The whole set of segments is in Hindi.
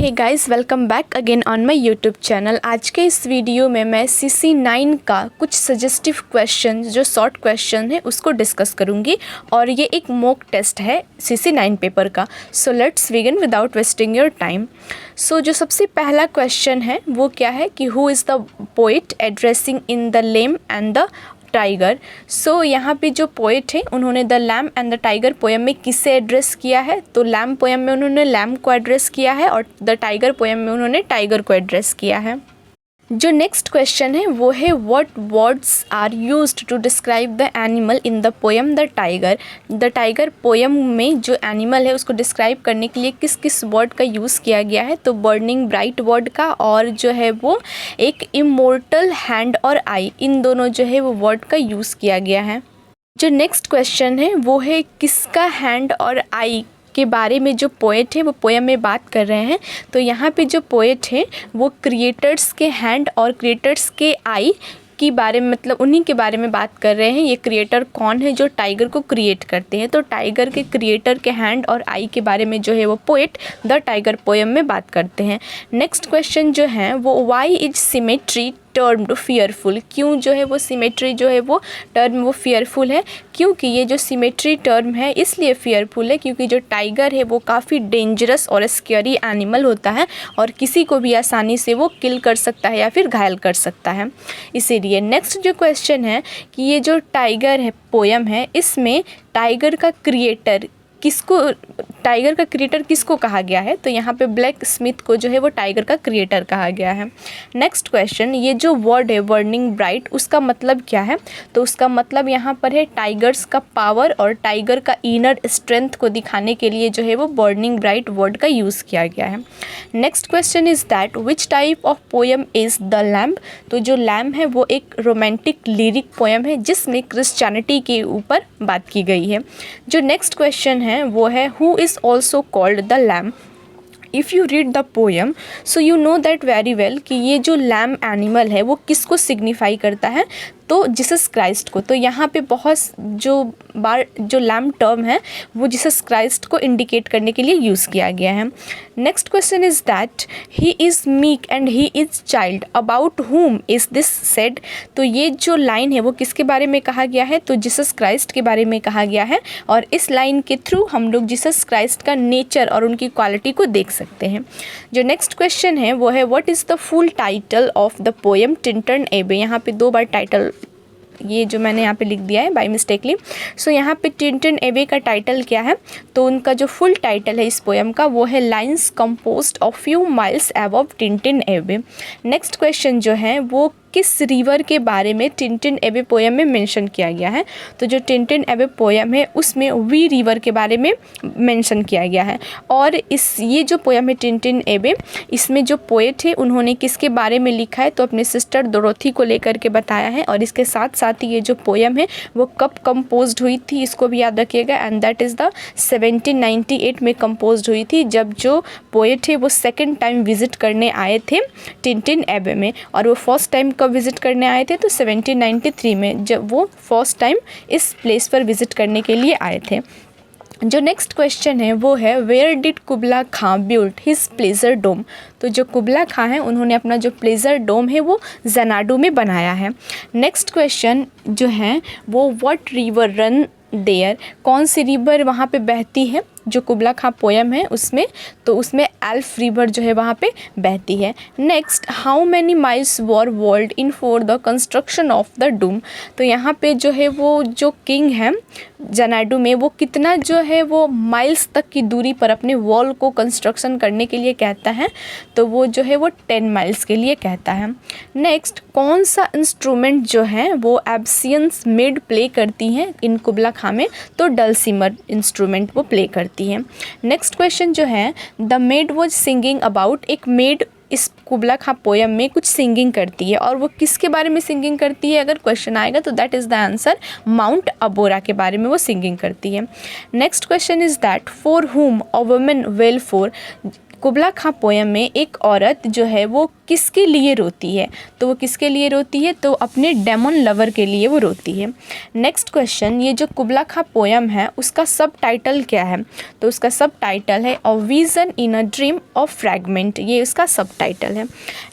Hey guys, welcome back again on my YouTube channel. आज के इस वीडियो में मैं CC9 का कुछ सजेस्टिव क्वेश्चन जो शॉर्ट क्वेश्चन है उसको डिस्कस करूंगी और ये एक मॉक टेस्ट है CC9 पेपर का। So let's begin without wasting your time. So जो सबसे पहला क्वेश्चन है वो क्या है कि who is the poet addressing in the lamb and the tiger. So यहाँ पे जो पोइट है उन्होंने the lamb and the tiger poem में किससे एड्रेस किया है? तो लैम पोएम में उन्होंने लैम को एड्रेस किया है और द टाइगर पोएम में उन्होंने टाइगर को एड्रेस किया है। जो नेक्स्ट क्वेश्चन है वो है what words are used to describe the animal in the poem the tiger. The tiger poem में जो एनिमल है उसको डिस्क्राइब करने के लिए किस किस वर्ड का यूज़ किया गया है? तो बर्निंग ब्राइट वर्ड का और जो है वो एक इमोर्टल हैंड और आई, इन दोनों जो है वो वर्ड का यूज़ किया गया है। जो नेक्स्ट क्वेश्चन है वो है किसका हैंड और आई के बारे में जो पोएट है वो पोएम में बात कर रहे हैं। तो यहाँ पे जो पोएट है वो क्रिएटर्स के हैंड और क्रिएटर्स के आई की बारे में, मतलब उन्हीं के बारे में बात कर रहे हैं। ये क्रिएटर कौन है? जो टाइगर को क्रिएट करते हैं। तो टाइगर के क्रिएटर के हैंड और आई के बारे में जो है वो पोएट द टाइगर पोएम में बात करते हैं। नेक्स्ट क्वेश्चन जो है वो why is symmetry termed fearful. क्यों जो है वो सिमेट्री जो है वो टर्म वो फियरफुल है? क्योंकि ये जो सिमेट्री टर्म है इसलिए फियरफुल है क्योंकि जो टाइगर है वो काफ़ी डेंजरस और स्कैरी एनिमल होता है और किसी को भी आसानी से वो किल कर सकता है या फिर घायल कर सकता है, इसीलिए। नेक्स्ट जो क्वेश्चन है कि ये जो टाइगर है पोएम है इसमें टाइगर का क्रिएटर किसको कहा गया है? तो यहाँ पे ब्लैक स्मिथ को जो है वो टाइगर का क्रिएटर कहा गया है। नेक्स्ट क्वेश्चन, ये जो वर्ड है बर्निंग ब्राइट उसका मतलब क्या है? तो उसका मतलब यहाँ पर है टाइगर्स का पावर और टाइगर का इनर स्ट्रेंथ को दिखाने के लिए जो है वो बर्निंग ब्राइट वर्ड का यूज़ किया गया है। Next question is that which type of poem is the lamb. तो जो लैम्ब है वो एक रोमांटिक लिरिक पोएम है जिसमें क्रिश्चियनिटी के ऊपर बात की गई है। जो नेक्स्ट क्वेश्चन है वो है who is also called the lamb. If you read the poem so you know that very well कि ये जो लैम एनिमल है वो किसको सिग्निफाई करता है? तो जीसस क्राइस्ट को। तो यहाँ पे बहुत जो लैम टर्म है वो जीसस क्राइस्ट को इंडिकेट करने के लिए यूज़ किया गया है। Next question is that he is meek and he is child about हुम इज़ दिस सेड। तो ये जो लाइन है वो किसके बारे में कहा गया है? तो जीसस क्राइस्ट के बारे में कहा गया है और इस लाइन के थ्रू हम लोग जीसस क्राइस्ट का नेचर और उनकी क्वालिटी को देख सकते हैं। जो नेक्स्ट क्वेश्चन है वो है what is the full title of the poem Tintern एबे। यहाँ पे 2 बार टाइटल ये जो मैंने यहाँ पे लिख दिया है बाय मिस्टेकली। सो यहाँ पे टिंटन एबे का टाइटल क्या है? तो उनका जो फुल टाइटल है इस पोएम का वो है lines composed of few miles above Tintern एबे। नेक्स्ट क्वेश्चन जो है वो किस रिवर के बारे में टिंटन एबे पोएम में मेंशन किया गया है? तो जो टिंटन एबे पोएम है उसमें वी रिवर के बारे में मेंशन किया गया है। और ये जो पोएम है टिंटन एबे, इसमें जो पोएट है उन्होंने किसके बारे में लिखा है? तो अपने सिस्टर डोरोथी को लेकर के बताया है। और इसके साथ साथ ही ये जो पोएम है वो कब कंपोज्ड हुई थी इसको भी याद रखिएगा, एंड दैट इज़ द 1798 में कंपोज्ड हुई थी जब जो पोएट है वो सेकेंड टाइम विजिट करने आए थे टिंटन एबे में। और वो फर्स्ट टाइम कब विज़िट करने आए थे? तो 1793 में जब वो फर्स्ट टाइम इस प्लेस पर विज़िट करने के लिए आए थे। जो नेक्स्ट क्वेश्चन है वो है where did Kubla Khan build his pleasure dome. तो जो कुबला खां है उन्होंने अपना जो प्लेजर डोम है वो ज़नाडू में बनाया है। नेक्स्ट क्वेश्चन जो है वो व्हाट रिवर रन देयर। कौन सी रिवर वहाँ पे बहती है जो कुबला खां पोएम है उसमें? तो उसमें एल्फ रिवर जो है वहाँ पे बहती है। Next, how many miles were walled in for the construction of the dome. तो यहाँ पे जो है वो जो किंग है ज़नाडू में वो कितना जो है वो माइल्स तक की दूरी पर अपने वॉल को कंस्ट्रक्शन करने के लिए कहता है? तो वो जो है वो 10 माइल्स के लिए कहता है। नेक्स्ट, कौन सा इंस्ट्रूमेंट जो है वो एब्सियंस मेड प्ले करती हैं इन कुबला खां में? तो डलसीमर इंस्ट्रूमेंट वो प्ले करती है। नेक्स्ट क्वेश्चन जो है the made was singing about. एक मेड इस कुबला खां पोएम में कुछ सिंगिंग करती है और वो किसके बारे में सिंगिंग करती है? अगर क्वेश्चन आएगा तो that is the answer Mount Abora के बारे में वो सिंगिंग करती है। Next question is that for whom a woman wail for. Kubla Khan poem में एक औरत जो है वो किसके लिए रोती है, तो वो किसके लिए रोती है, तो अपने डेमन लवर के लिए वो रोती है। नेक्स्ट क्वेश्चन, ये जो कुबला खां पोयम है उसका सब टाइटल क्या है, तो उसका सब टाइटल है a vision in a dream of fragment, ये उसका सब टाइटल है।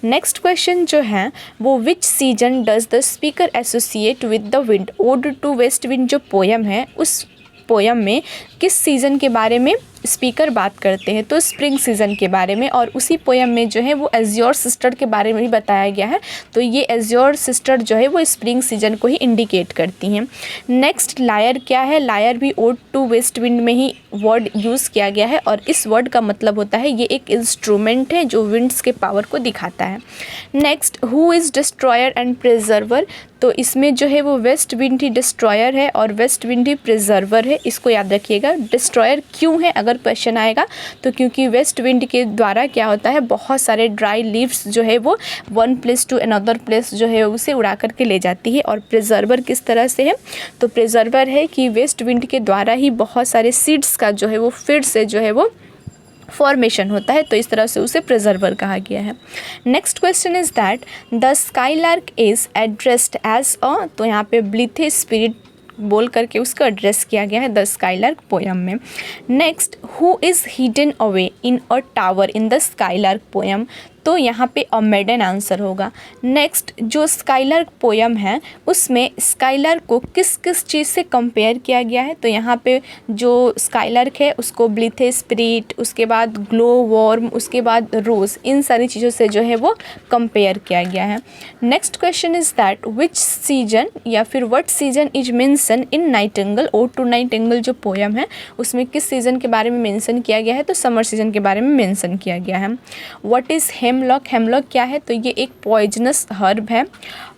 नेक्स्ट क्वेश्चन जो है वो which season does the speaker associate with the wind, ode to west wind जो पोयम है उस पोयम में किस सीज़न के बारे में स्पीकर बात करते हैं, तो स्प्रिंग सीज़न के बारे में। और उसी पोयम में जो है वो एज्योर सिस्टर के बारे में भी बताया गया है, तो ये एज्योर सिस्टर जो है वो स्प्रिंग सीजन को ही इंडिकेट करती हैं। नेक्स्ट लायर क्या है, लायर भी ओड टू वेस्ट विंड में ही वर्ड यूज़ किया गया है और इस वर्ड का मतलब होता है ये एक इंस्ट्रूमेंट है जो विंड्स के पावर को दिखाता है। Next who is destroyer and preserver, तो इसमें जो है वो वेस्ट विंड ही डिस्ट्रॉयर है और वेस्ट विंड ही प्रिजर्वर है, इसको याद रखिएगा। डिस्ट्रॉयर क्यों है अगर क्वेश्चन आएगा, तो क्योंकि वेस्ट विंड के द्वारा क्या होता है बहुत सारे ड्राई लीव्स जो है वो one place to another place जो है उसे उड़ा करके ले जाती है। और प्रिजर्वर किस तरह से है, तो प्रिजर्वर है कि वेस्ट विंड के द्वारा ही बहुत सारे सीड्स का जो है वो फिर से जो है वो फॉर्मेशन होता है, तो इस तरह से उसे प्रिजर्वर कहा गया है। Next question is that the skylark is addressed as a, तो यहाँ पे ब्लीथे स्पिरिट बोल करके उसको एड्रेस किया गया है द स्काईलार्क पोयम में। Next who is hidden away in a tower in the skylark poem, तो यहाँ पे अ मेडन आंसर होगा। नेक्स्ट जो स्काईलार्क पोयम है उसमें स्काईलार्क को किस किस चीज़ से कंपेयर किया गया है, तो यहाँ पे जो स्काईलार्क है उसको ब्लीथे स्पिरिट, उसके बाद ग्लो वॉर्म, उसके बाद रोज़, इन सारी चीज़ों से जो है वो कंपेयर किया गया है। Next question is that which season या फिर what season is mention in nightingale, ode to nightingale जो पोयम है उसमें किस सीज़न के बारे में मेंशन किया गया है, तो समर सीजन के बारे में मेंशन किया गया है। व्हाट इज़ हेमलॉक, हेमलॉक क्या है, तो ये एक पॉइजनस हर्ब है।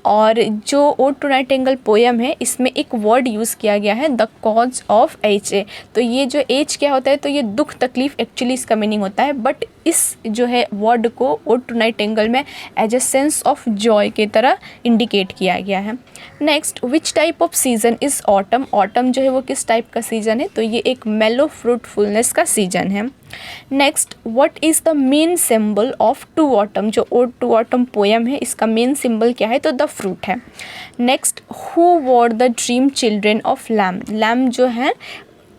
और जो ओड टू नाइटिंगेल पोयम है इसमें एक वर्ड यूज़ किया गया है the cause of H A, तो ये जो एच क्या होता है, तो ये दुख तकलीफ़ एक्चुअली इसका मीनिंग होता है, बट इस जो है वर्ड को ओड टू नाइटिंगेल में as a sense of joy के तरह इंडिकेट किया गया है। Next which type of season is autumn, autumn जो है वो किस टाइप का सीज़न है, तो ये एक मेलो फ्रूटफुलनेस का सीज़न है। Next what is the main symbol of to autumn, जो ओड टू ऑटम पोयम है इसका मेन सिंबल क्या है, तो द फ्रूट है। Next who wore the dream children of Lamb, Lamb जो है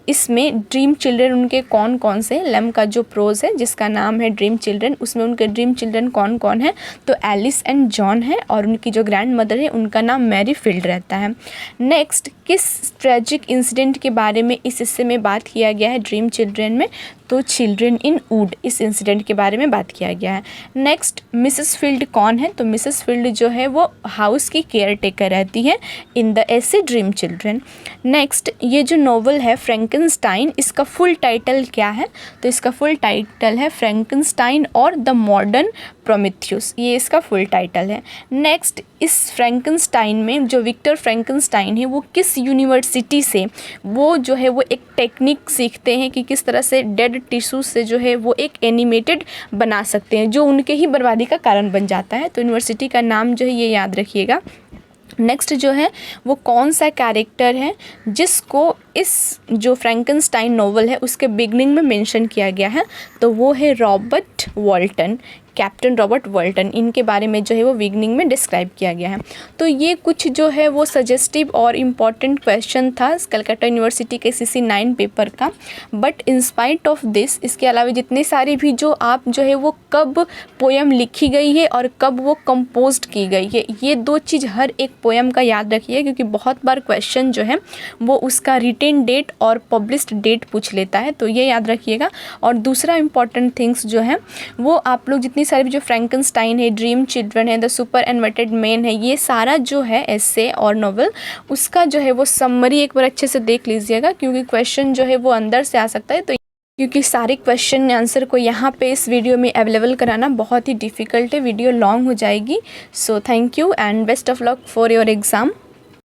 इसमें ड्रीम चिल्ड्रन उनके कौन कौन से, लैम का जो प्रोज है जिसका नाम है ड्रीम चिल्ड्रन, उसमें उनके ड्रीम चिल्ड्रन कौन कौन है, तो एलिस एंड जॉन है और उनकी जो ग्रैंड मदर है उनका नाम मैरी फील्ड रहता है। नेक्स्ट किस ट्रेजिक इंसिडेंट के बारे में इस हिस्से में बात किया गया है ड्रीम चिल्ड्रन में, तो चिल्ड्रन इन वुड, इस इंसिडेंट के बारे में बात किया गया है। नेक्स्ट मिसेस फील्ड कौन है, तो मिसेस फील्ड जो है वो हाउस की केयर टेकर रहती है in the essay dream children. Next ये जो नॉवल है फ्रैंकनस्टाइन, इसका फुल टाइटल क्या है, तो इसका फुल टाइटल है फ्रैंकनस्टाइन और द मॉडर्न प्रोमेथियस, ये इसका फुल टाइटल है। नेक्स्ट इस फ्रैंकनस्टाइन में जो विक्टर फ्रैंकनस्टाइन है वो किस यूनिवर्सिटी से वो जो है वो एक टेक्निक सीखते हैं कि किस तरह से डेड टिश्यू से जो है वो एक एनिमेटेड बना सकते हैं जो उनके ही बर्बादी का कारण बन जाता है, तो यूनिवर्सिटी का नाम जो है ये याद रखिएगा। नेक्स्ट जो है वो कौन सा कैरेक्टर है जिसको इस जो फ्रैंकनस्टाइन नॉवल है उसके बिगनिंग में मेंशन किया गया है, तो वो है रॉबर्ट वॉल्टन, कैप्टन रॉबर्ट वॉल्टन, इनके बारे में जो है वो बिगनिंग में डिस्क्राइब किया गया है। तो ये कुछ जो है वो सजेस्टिव और इम्पॉर्टेंट क्वेश्चन था कलकत्ता यूनिवर्सिटी के CC9 पेपर का। बट इंस्पाइट ऑफ दिस, इसके अलावा जितने सारे भी जो आप जो है वो कब पोयम लिखी गई है और कब वो कंपोज्ड की गई है, ये दो चीज़ हर एक पोयम का याद रखिए, क्योंकि बहुत बार क्वेश्चन जो है वो उसका रिटेन डेट और पब्लिश्ड डेट पूछ लेता है, तो ये याद रखिएगा। और दूसरा इंपॉर्टेंट थिंग्स जो है वो आप लोग जितनी सारी जो फ्रैंकनस्टाइन है, ड्रीम चिल्ड्रन है, द सुपर एनवेटेड मैन है, ये सारा जो है एसे और नॉवल उसका जो है वो समरी एक बार अच्छे से देख लीजिएगा, क्योंकि क्वेश्चन जो है वो अंदर से आ सकता है। तो क्योंकि सारे क्वेश्चन आंसर को यहाँ पे इस वीडियो में अवेलेबल कराना बहुत ही डिफ़िकल्ट है, वीडियो लॉन्ग हो जाएगी। So thank you and best of luck for your exam.